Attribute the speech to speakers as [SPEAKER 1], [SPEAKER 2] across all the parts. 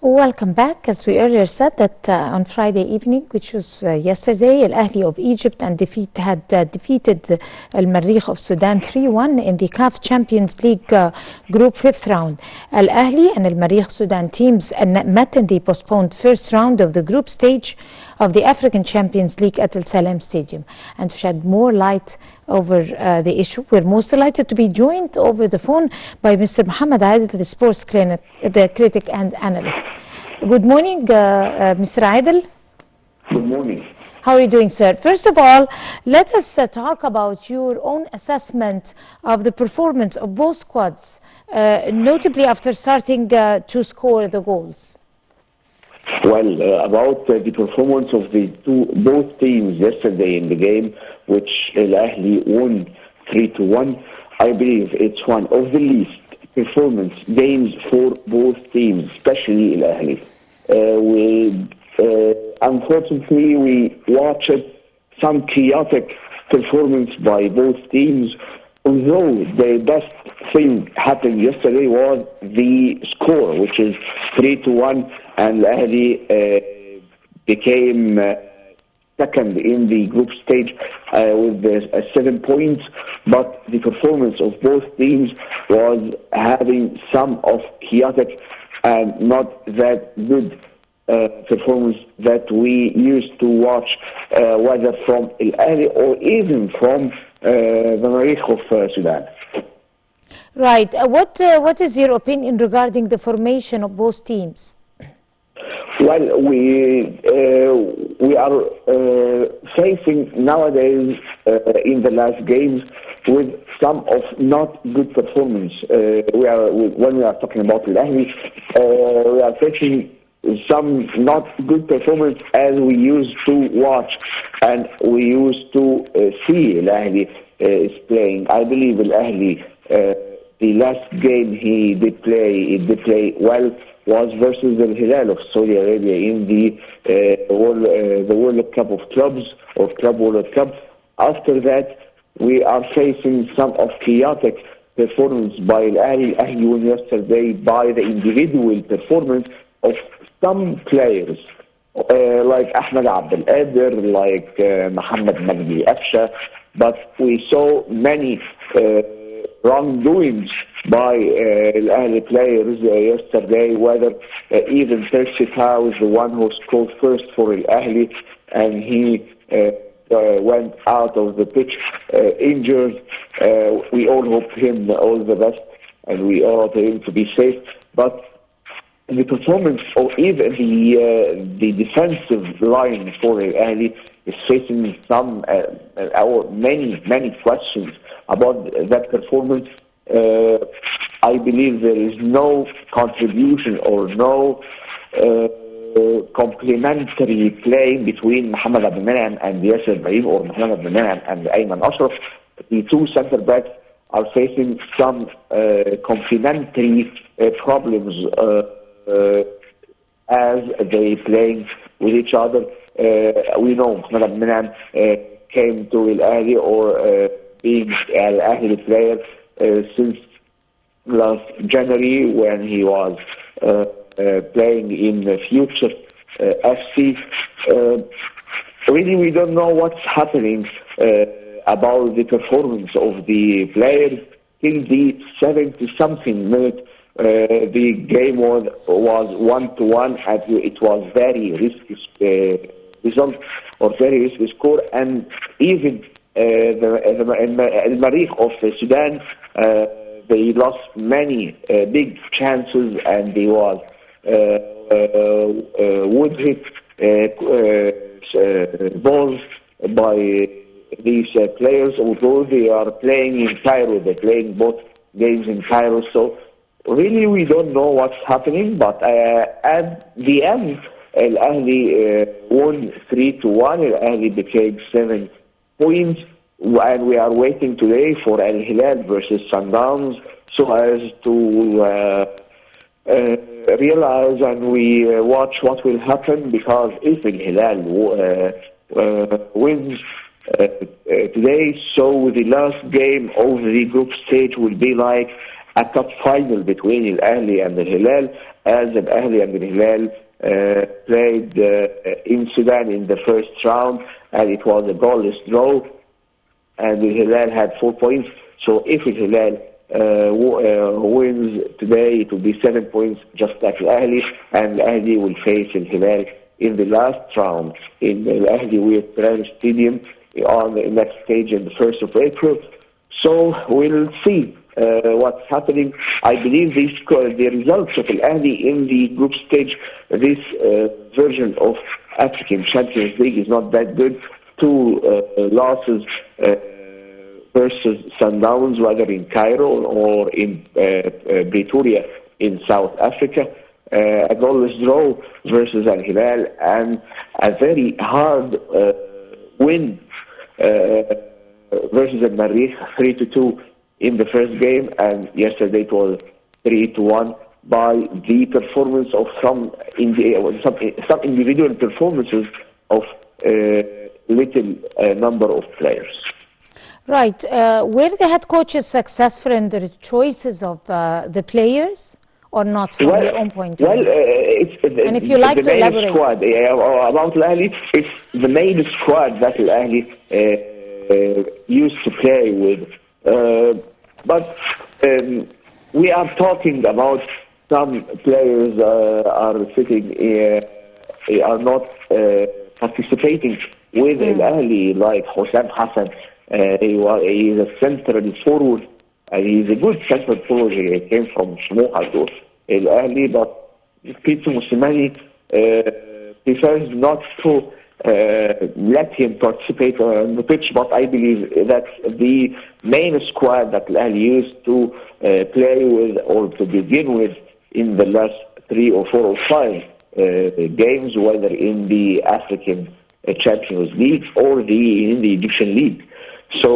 [SPEAKER 1] Welcome back. As we earlier said that on Friday evening, which was yesterday, Al Ahli of Egypt had defeated Al Marikh of Sudan 3-1 in the CAF Champions League Group 5th round. Al Ahli and Al Marikh Sudan teams met in the postponed first round of the group stage of the African Champions League at Al Salam Stadium. And to shed more light over the issue, we're most delighted to be joined over the phone by Mr. Mohamed Adel, the sports critic and analyst. Good morning, Mr. Adel.
[SPEAKER 2] Good morning.
[SPEAKER 1] How are you doing, sir? First of all, let us talk about your own assessment of the performance of both squads, notably after starting to score the goals.
[SPEAKER 2] Well, about the performance of both teams yesterday in the game, which Al Ahli won 3-1, I believe it's one of the least performance games for both teams, especially Al Ahli. Unfortunately, we watched some chaotic performance by both teams, although the best thing happened yesterday was the score, which is 3-1, and Al Ahli became second in the group stage with 7 points. But the performance of both teams was having some of chaotic and not that good performance that we used to watch, whether from Al Ahli or even from the Marikh of Sudan.
[SPEAKER 1] Right. What is your opinion regarding the formation of both teams?
[SPEAKER 2] Well, we are facing nowadays in the last games with some of not good performance. When we are talking about Al Ahli, we are facing some not good performance as we used to watch and we used to see Al Ahli is playing. I believe Al Ahli, the last game he did play well, was versus Al Hilal of Saudi Arabia in the World Cup of Clubs or Club World Cup. After that, we are facing some of chaotic performance by Al Ahli. Al Ahli won yesterday by the individual performance of some players, like Ahmed Abdel, like Mohamed Magdi Afsha, but we saw many wrongdoings by Al Ahli players yesterday, whether even Percy Tau is the one who scored first for Al Ahli, and he went out of the pitch injured. We all hope him all the best, and we all hope him to be safe. But the performance or even the defensive line for Al Ahli is facing some many questions about that performance. I believe there is no contribution or no complementary play between Mohamed Abdelmenam and Yasser Ibrahim, or Mohamed Abdelmenam and Ayman Ashraf. The two center backs are facing some complementary problems as they playing with each other. We know Mohamed Abdelmenam came to Al Ahli or being Al Ahli player since last January when he was playing in Future FC. Really, we don't know what's happening about the performance of the players. Till the 70-something minute, the game was 1-1, and it was very risky result or very risky score, and even Al Marikh of Sudan, they lost many big chances, and they was would hit balls by these players, although they are playing in Cairo. They're playing both games in Cairo, so really we don't know what's happening. But at the end, Al Ahli won 3-1. Al Ahli became 7 points, and we are waiting today for Al Hilal versus Sundowns, so as to realize and we watch what will happen, because if Al Hilal wins today, so the last game of the group stage will be like a cup final between Al Ahly and Al Hilal, as Al Ahly and Al Hilal played in Sudan in the first round, and it was a goalless draw, and Al Hilal had 4 points. So if Al Hilal wins today, it will be 7 points, just like Al Ahly, and Al Ahly will face Al Hilal in the last round in Al Ahly with Stadium on the next stage in the 1st of April. So we'll see what's happening. I believe the results of Al Ahly in the group stage, this version of African Champions League, is not that good. 2 losses versus Sundowns, whether in Cairo or in Pretoria in South Africa. A goalless draw versus Al Hilal, and a very hard win versus Al Marikh, 3-2 in the first game, and yesterday it was 3-1 by the performance of some individual performances of little number of players.
[SPEAKER 1] Right. Were the head coaches successful in their choices of the players, or not, from your own point of view?
[SPEAKER 2] Well,
[SPEAKER 1] and if you like to elaborate.
[SPEAKER 2] Squad, about Al Ahly, it's the main squad that Al Ahly used to play with. But we are talking about some players are sitting, are not participating with Al Ahly, like Hosam Hassan. He is a central forward, and he's a good central forward. He came from Smoha to Al Ahly, but Peter Moussimani prefers not to let him participate on the pitch. But I believe that the main squad that Al Ahly used to play with, or to begin with, in the last 3 or 4 or 5 games, whether in the African Champions League or in the Egyptian League. So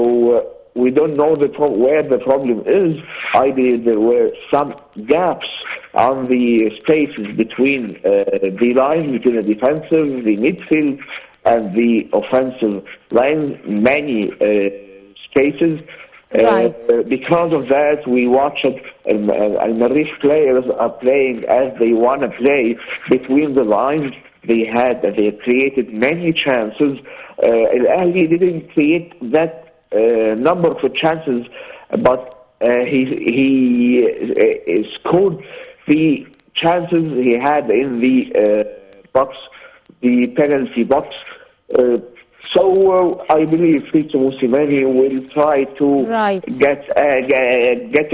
[SPEAKER 2] we don't know where the problem is. I believe there were some gaps on the spaces between the line, between the defensive, the midfield, and the offensive line, many spaces.
[SPEAKER 1] Right.
[SPEAKER 2] Because of that, we watched Al Marikh players are playing as they want to play between the lines. They created many chances. Al Ahly didn't create that number of chances, but he scored the chances he had in the box, the penalty box. So I believe Peter Moussimani will try to get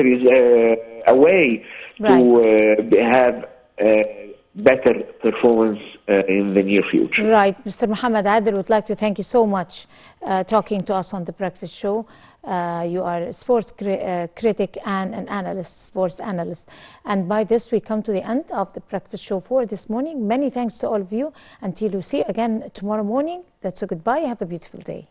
[SPEAKER 2] away to have better performance in the near future.
[SPEAKER 1] Right. Mr. Mohamed, Adel would like to thank you so much talking to us on The Breakfast Show. You are a sports critic and an analyst, sports analyst. And by this, we come to the end of The Breakfast Show for this morning. Many thanks to all of you. Until we see you again tomorrow morning, that's a goodbye. Have a beautiful day.